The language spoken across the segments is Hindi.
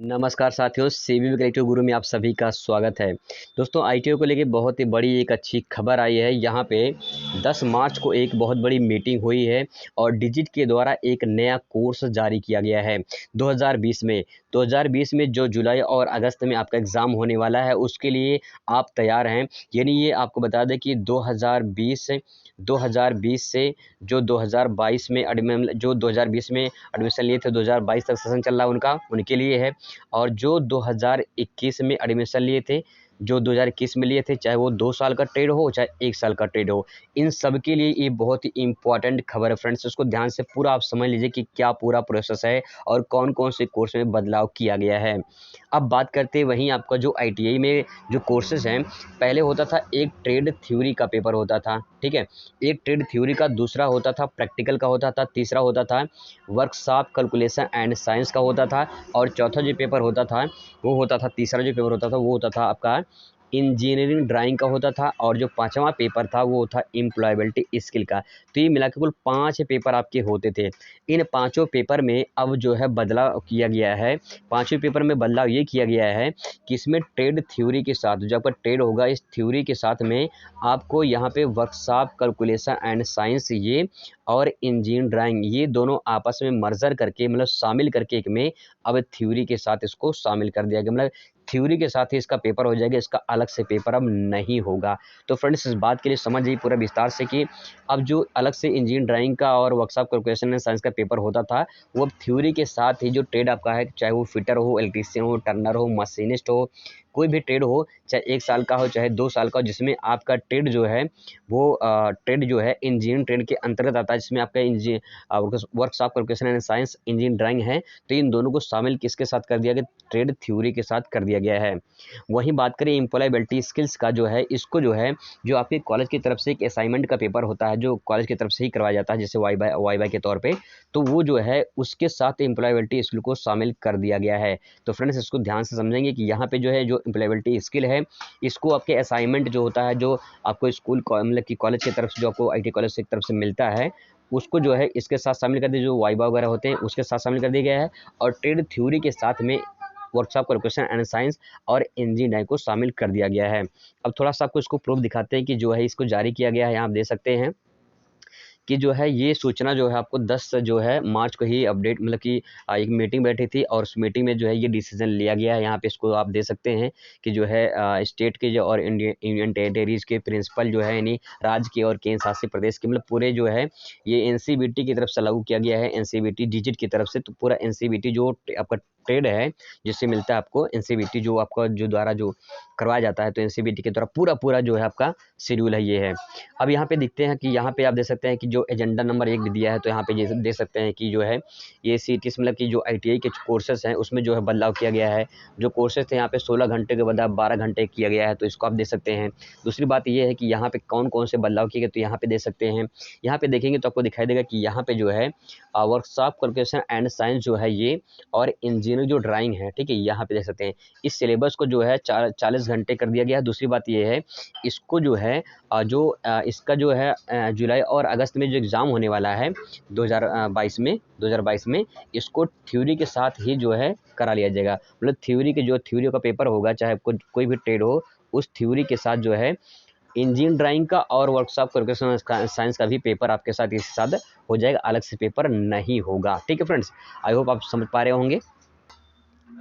नमस्कार साथियों, सीबीबी कलेक्टिव गुरु में आप सभी का स्वागत है। दोस्तों, आईटीओ को लेके बहुत ही बड़ी एक अच्छी खबर आई है। यहाँ पे 10 मार्च को एक बहुत बड़ी मीटिंग हुई है और डिजिट के द्वारा एक नया कोर्स जारी किया गया है 2020 में। 2020 में जो जुलाई और अगस्त में आपका एग्ज़ाम होने वाला है, उसके लिए आप तैयार हैं। यानी ये आपको बता दें कि 2020 से जो 2022 में जो 2020 में एडमिशन लिए थे, 2022 तक सेशन चल रहा है उनके लिए है। और जो 2021 में एडमिशन लिए थे, जो 2021 में लिए थे, चाहे वो 2 साल का ट्रेड हो, चाहे 1 साल का ट्रेड हो, इन सब के लिए ये बहुत ही इम्पोर्टेंट खबर है फ्रेंड्स। इसको ध्यान से पूरा आप समझ लीजिए कि क्या पूरा प्रोसेस है और कौन-कौन से कोर्स में बदलाव किया गया है। अब बात करते हैं वहीं आपका जो आईटीआई में जो कोर्सेज़ हैं, पहले होता था एक ट्रेड थ्योरी का पेपर होता था, ठीक है? एक ट्रेड थ्योरी का, दूसरा होता था प्रैक्टिकल का होता था, तीसरा होता था वर्कशॉप कैलकुलेशन एंड साइंस का होता था और चौथा जो पेपर होता था वो होता था तीसरा जो पेपर होता था वो होता था आपका इंजीनियरिंग ड्राइंग का होता था और जो पांचवा पेपर था वो था एम्प्लॉयबिलिटी स्किल का। तो ये मिला के कुल 5 पेपर आपके होते थे। इन पांचों पेपर में अब जो है बदलाव किया गया है। पांचों पेपर में बदलाव ये किया गया है कि इसमें ट्रेड थ्योरी के साथ जो आपका ट्रेड होगा, इस थ्योरी के साथ में आपको यहाँ पे वर्कशॉप कैलकुलेशन एंड साइंस ये और इंजीनियरिंग ड्राइंग ये दोनों आपस में मर्जर करके, मतलब शामिल करके एक में अब थ्योरी के साथ इसको शामिल कर दिया गया। मतलब थ्योरी के साथ ही इसका पेपर हो जाएगा, इसका अलग से पेपर अब नहीं होगा। तो फ्रेंड्स, इस बात के लिए समझ जाइए पूरा विस्तार से कि अब जो अलग से इंजीनियरिंग ड्राइंग का और वर्कशॉप कैलकुलेशन एंड साइंस का पेपर होता था, वो अब थ्योरी के साथ ही जो ट्रेड आपका है, चाहे वो फिटर हो, इलेक्ट्रीशियन हो, टर्नर हो, मशीनिस्ट हो, कोई भी ट्रेड हो, चाहे 1 साल का हो, चाहे 2 साल का हो, जिसमें आपका ट्रेड जो है वो ट्रेड जो है इंजीनियरिंग ट्रेड के अंतर्गत आता है, जिसमें आपका workshop calculation and science engineering drawing है। तो इन दोनों को शामिल किसके साथ कर दिया गया? ट्रेड थ्योरी के साथ कर दिया गया है। वहीं बात करें एम्प्लॉयबिलिटी स्किल्स का, जो है इसको जो है जो आपके कॉलेज की तरफ से एक असाइनमेंट का पेपर होता है, जो कॉलेज की तरफ से ही करवाया जाता है, जैसे वाई बाय के तौर पे, तो वो जो है उसके साथ एम्प्लॉयबिलिटी स्किल को शामिल कर दिया गया है। तो फ्रेंड्स, इसको ध्यान से समझेंगे कि यहाँ पे जो है जो एम्प्लॉयबिलिटी स्किल है, इसको आपके असाइनमेंट जो होता है, जो आपको मतलब कि कॉलेज की तरफ से, जो आपको आईटी कॉलेज की तरफ से मिलता है, उसको जो है इसके साथ शामिल कर दिया, जो वाइवा वगैरह होते हैं उसके साथ शामिल कर दिया गया है। और ट्रेड थ्योरी के साथ में वर्कशॉप कैलकुलेशन एंड साइंस और इंजीनियरिंग को शामिल कर दिया गया है। अब थोड़ा सा आपको इसको प्रूफ दिखाते हैं कि जो है इसको जारी किया गया है। यहाँ आप देख सकते हैं कि जो है ये सूचना जो है आपको 10 जो है मार्च को ही अपडेट, मतलब कि एक मीटिंग बैठी थी और उस मीटिंग में जो है ये डिसीजन लिया गया है। यहाँ पे इसको आप दे सकते हैं कि जो है स्टेट के जो और यूनियन टेरिटरीज के प्रिंसिपल जो है, यानी राज्य के और केंद्र शासित प्रदेश के, मतलब पूरे जो है ये एनसीबीटी की तरफ से लागू किया गया है, एनसीबीटी डिजिट की तरफ से। तो पूरा एनसीबीटी जो आपका ट्रेड है, जिससे मिलता है आपको एनसीबीटी जो आपका जो द्वारा जो करवाया जाता है, तो एनसीबीटी के द्वारा पूरा पूरा जो है आपका शेड्यूल है, ये है। अब यहाँ पे दिखते हैं कि यहाँ पे आप देख सकते हैं कि जो एजेंडा नंबर 1 भी दिया है, तो यहाँ पे ये देख सकते हैं कि जो है ये सीटीएस, मतलब कि जो आईटीआई के कोर्सेज हैं उसमें जो है बदलाव किया गया है। जो कोर्सेज थे यहाँ पे 16 घंटे के बदला 12 घंटे किया गया है, तो इसको आप देख सकते हैं। दूसरी बात ये है कि यहाँ पे कौन कौन से बदलाव किए गए, तो यहाँ पे देख सकते हैं। यहाँ पे देखेंगे तो आपको दिखाई देगा कि यहाँ पे जो है वर्कशॉप कैलकुलेशन एंड साइंस जो है ये और इंजीनियरिंग जो ड्राइंग है, ठीक है, यहाँ पे देख सकते हैं। इस सिलेबस को जो है 40 घंटे कर दिया गया है। दूसरी बात ये है, इसको जो है इसका जो है जुलाई और अगस्त में जो एग्ज़ाम होने वाला है 2022 में इसको थ्योरी के साथ ही जो है करा लिया जाएगा। मतलब थ्योरी का पेपर होगा, चाहे कोई भी ट्रेड हो, उस थ्योरी के साथ जो है इंजीनियरिंग ड्राइंग का और वर्कशॉप कैलकुलेशन साइंस का भी पेपर आपके साथ इसी साथ हो जाएगा, अलग से पेपर नहीं होगा। ठीक है फ्रेंड्स, आई होप आप समझ पा रहे होंगे।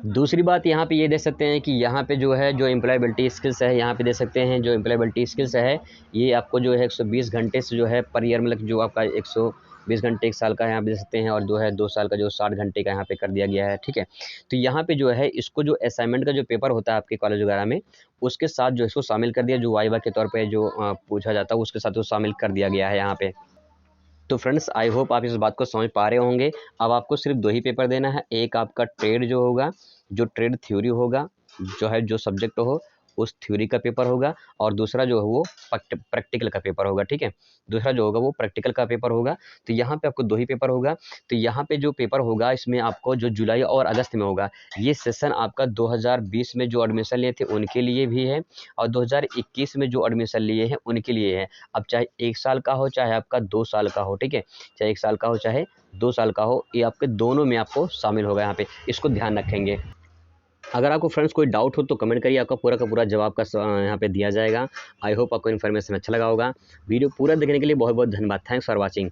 दूसरी बात यहाँ पे ये देख सकते हैं कि यहाँ पे जो है जो एम्प्लॉयबिलिटी स्किल्स है, यहाँ पे देख सकते हैं जो एम्प्लॉयबिलिटी स्किल्स है, ये आपको जो है 120 घंटे से जो है पर ईयर, मतलब जो आपका 120 घंटे 1 साल का यहाँ पे देख सकते हैं, और जो है 2 साल का जो 60 घंटे का यहाँ पे कर दिया गया है, ठीक है। तो यहाँ पे जो है इसको जो असाइनमेंट का जो पेपर होता है आपके कॉलेज वगैरह में, उसके साथ जो इसको शामिल कर दिया, जो वाइवा के तौर पर जो पूछा जाता है उसके साथ वो शामिल कर दिया गया है यहाँ पे। तो फ्रेंड्स, आई होप आप इस बात को समझ पा रहे होंगे। अब आपको सिर्फ 2 ही पेपर देना है। एक आपका ट्रेड जो होगा, जो ट्रेड थ्योरी होगा, जो है जो सब्जेक्ट हो उस थ्योरी का पेपर होगा, और दूसरा जो है वो प्रैक्टिकल का पेपर होगा, ठीक है। दूसरा जो होगा वो प्रैक्टिकल का पेपर होगा। तो यहाँ पे आपको 2 ही पेपर होगा। तो यहाँ पे जो पेपर होगा इसमें आपको जो जुलाई और अगस्त में होगा, ये सेशन आपका 2020 में जो एडमिशन लिए थे उनके लिए भी है और 2021 में जो एडमिशन लिए हैं उनके लिए है। अब चाहे 1 साल का हो, चाहे आपका 2 साल का हो, ठीक है। चाहे 1 साल का हो, चाहे 2 साल का हो, ये आपके दोनों में आपको शामिल होगा यहाँ पे। इसको ध्यान रखेंगे। अगर आपको फ्रेंड्स कोई डाउट हो तो कमेंट करिए, आपका पूरा का पूरा जवाब का यहाँ पे दिया जाएगा। आई होप आपको इन्फॉर्मेशन अच्छा लगा होगा। वीडियो पूरा देखने के लिए बहुत बहुत धन्यवाद। Thanks for watching.